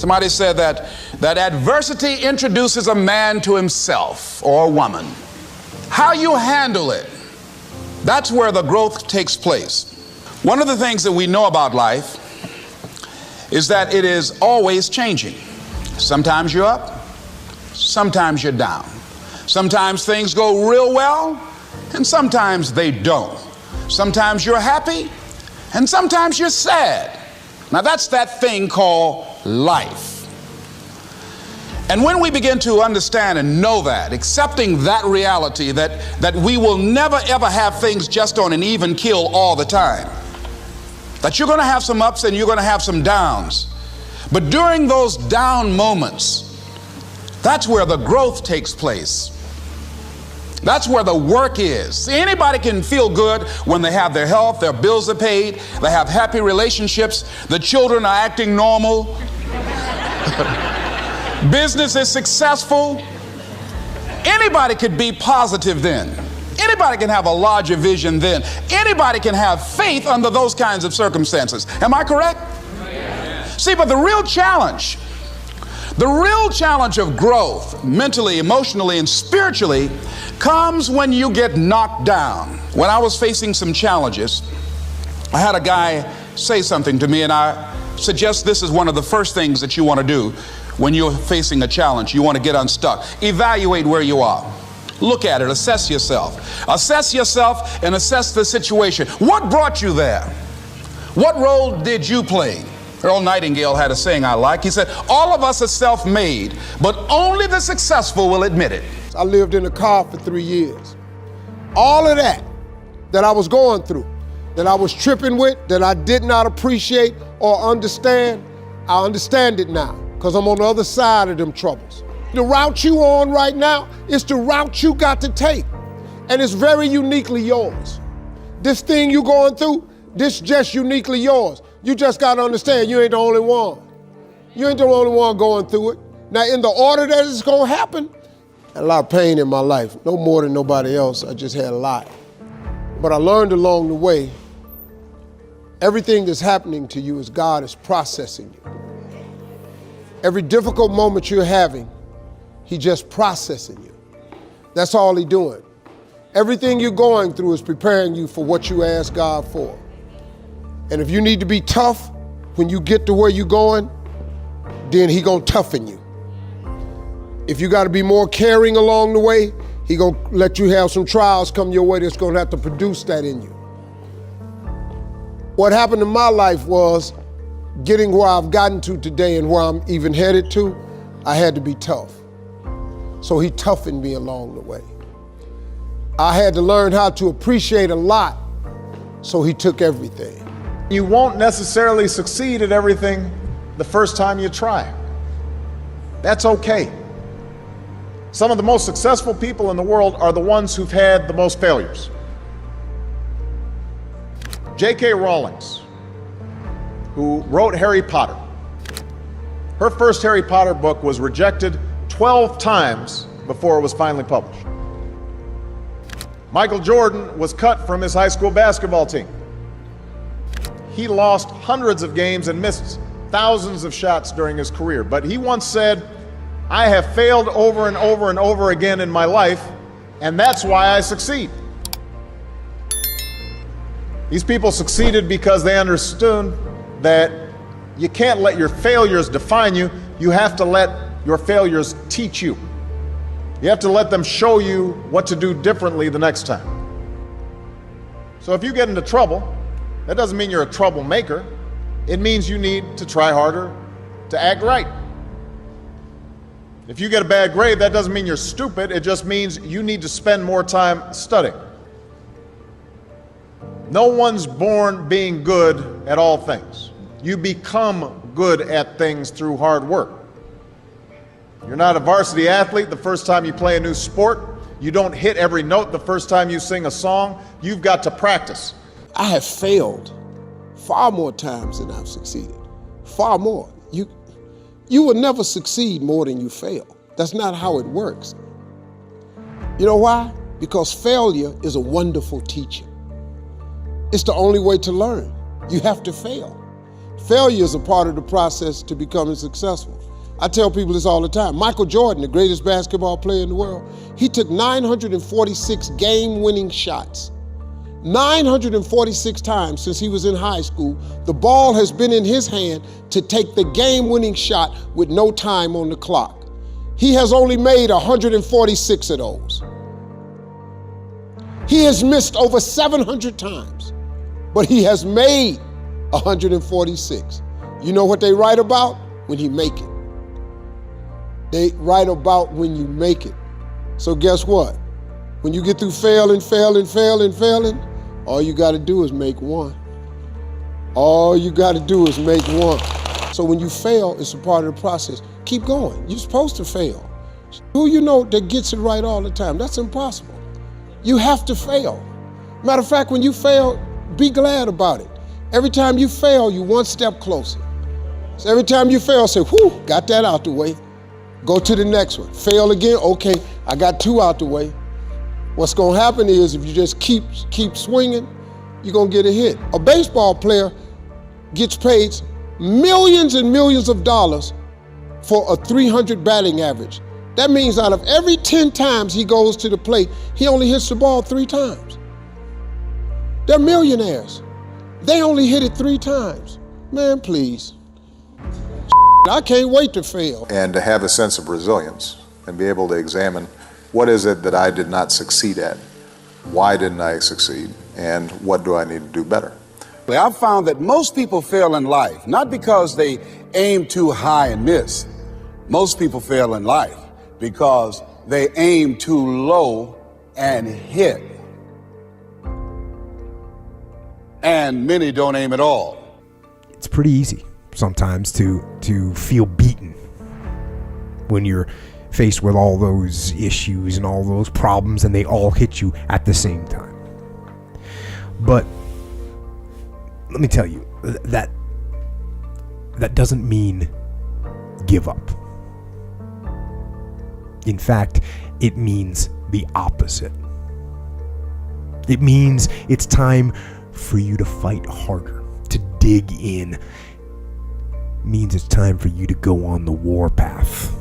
Somebody said that adversity introduces a man to himself or a woman. How you handle it, that's where the growth takes place. One of the things that we know about life is that it is always changing. Sometimes you're up, sometimes you're down. Sometimes things go real well, and sometimes they don't. Sometimes you're happy, and sometimes you're sad. Now that's that thing called life. And when we begin to understand and know that, accepting that reality that we will never ever have things just on an even keel all the time, that you're going to have some ups and you're going to have some downs, but during those down moments, that's where the growth takes place. That's where the work is. See, anybody can feel good when they have their health, their bills are paid, they have happy relationships, the children are acting normal, business is successful. Anybody could be positive then. Anybody can have a larger vision then. Anybody can have faith under those kinds of circumstances. Am I correct? Yes. See, but the real challenge of growth, mentally, emotionally, and spiritually, comes when you get knocked down. When I was facing some challenges, I had a guy say something to me, and I suggest this is one of the first things that you want to do when you're facing a challenge. You want to get unstuck. Evaluate where you are. Look at it. Assess yourself. Assess yourself and assess the situation. What brought you there? What role did you play? Earl Nightingale had a saying I like. He said, all of us are self-made, but only the successful will admit it. I lived in a car for 3 years. All of that I was going through, that I was tripping with, that I did not appreciate or understand, I understand it now because I'm on the other side of them troubles. The route you on right now is the route you got to take, and it's very uniquely yours. This thing you going through, this just uniquely yours. You just got to understand you ain't the only one. You ain't the only one going through it. Now, in the order that it's going to happen, I had a lot of pain in my life, no more than nobody else. I just had a lot. But I learned along the way, everything that's happening to you is God is processing you. Every difficult moment you're having, He just processing you. That's all He's doing. Everything you're going through is preparing you for what you ask God for. And if you need to be tough when you get to where you're going, then He gonna toughen you. If you gotta be more caring along the way, He gonna let you have some trials come your way that's gonna have to produce that in you. What happened in my life was getting where I've gotten to today and where I'm even headed to, I had to be tough. So He toughened me along the way. I had to learn how to appreciate a lot, so He took everything. You won't necessarily succeed at everything the first time you try. That's okay. Some of the most successful people in the world are the ones who've had the most failures. J.K. Rowling, who wrote Harry Potter, her first Harry Potter book was rejected 12 times before it was finally published. Michael Jordan was cut from his high school basketball team. He lost hundreds of games and missed thousands of shots during his career. But he once said, I have failed over and over and over again in my life, and that's why I succeed. These people succeeded because they understood that you can't let your failures define you. You have to let your failures teach you. You have to let them show you what to do differently the next time. So if you get into trouble, that doesn't mean you're a troublemaker. It means you need to try harder to act right. If you get a bad grade, that doesn't mean you're stupid. It just means you need to spend more time studying. No one's born being good at all things. You become good at things through hard work. You're not a varsity athlete the first time you play a new sport. You don't hit every note the first time you sing a song. You've got to practice. I have failed far more times than I've succeeded. Far more. You will never succeed more than you fail. That's not how it works. You know why? Because failure is a wonderful teacher. It's the only way to learn. You have to fail. Failure is a part of the process to becoming successful. I tell people this all the time. Michael Jordan, the greatest basketball player in the world, he took 946 game-winning shots. 946 times since he was in high school, the ball has been in his hand to take the game-winning shot with no time on the clock. He has only made 146 of those. He has missed over 700 times, but he has made 146. You know what they write about? When he make it. They write about when you make it. So guess what? When you get through failing, all you gotta do is make one. All you gotta do is make one. So when you fail, it's a part of the process. Keep going. You're supposed to fail. Who you know that gets it right all the time? That's impossible. You have to fail. Matter of fact, when you fail, be glad about it. Every time you fail, you're one step closer. So every time you fail, say, whew, got that out the way. Go to the next one. Fail again, okay, I got two out the way. What's gonna happen is if you just keep swinging, you're gonna get a hit. A baseball player gets paid millions and millions of dollars for a 300 batting average. That means out of every 10 times he goes to the plate, he only hits the ball 3 times. They're millionaires. They only hit it 3 times. Man, please. I can't wait to fail. And to have a sense of resilience and be able to examine what is it that I did not succeed at? Why didn't I succeed? And what do I need to do better? I've found that most people fail in life, not because they aim too high and miss. Most people fail in life because they aim too low and hit. And many don't aim at all. It's pretty easy sometimes to feel beaten when you're faced with all those issues and all those problems and they all hit you at the same time. But let me tell you, that doesn't mean give up. In fact, it means the opposite. It means it's time for you to fight harder, to dig in. It means it's time for you to go on the war path.